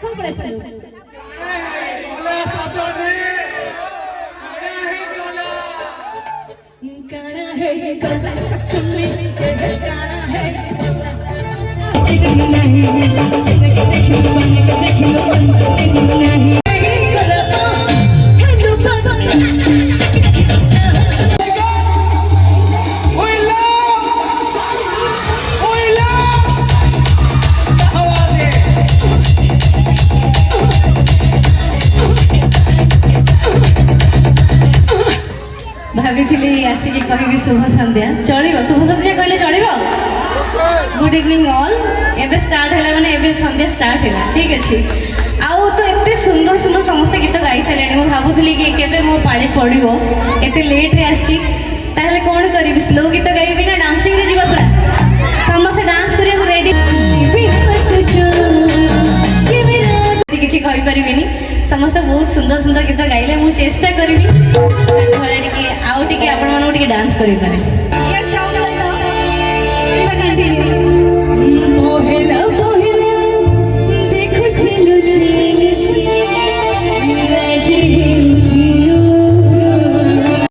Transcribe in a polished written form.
खूब पैसा काना है ये गला सच में ये काना है चिकन नहीं चिकन के देखियो बन के देखियो चिकन नहीं हेलो बाबा भाभी आसिक कह शुभ संध्या चलो शुभ संध्या कहले चलो गुड इवनिंग ऑल एबे स्टार्ट है माने एबे संध्या स्टार्ट है ठीक अच्छे आउ तो एते सुंदर सुंदर समस्त गीत गाई सारे मुझे भावुली कि केबे मो पाली पड़ो एते लेट रे आसी ताहले कौन करी स्लो गीत गाइबी ना डांसिंग रे जीवा पूरा समस्त डांस करिया रेडी किसी कहि परिबिनी समस्त बहुत सुंदर सुंदर गीत गाइले मु चेष्टा करिवि आउ टिके आपण मानू टिके डांस करि पारे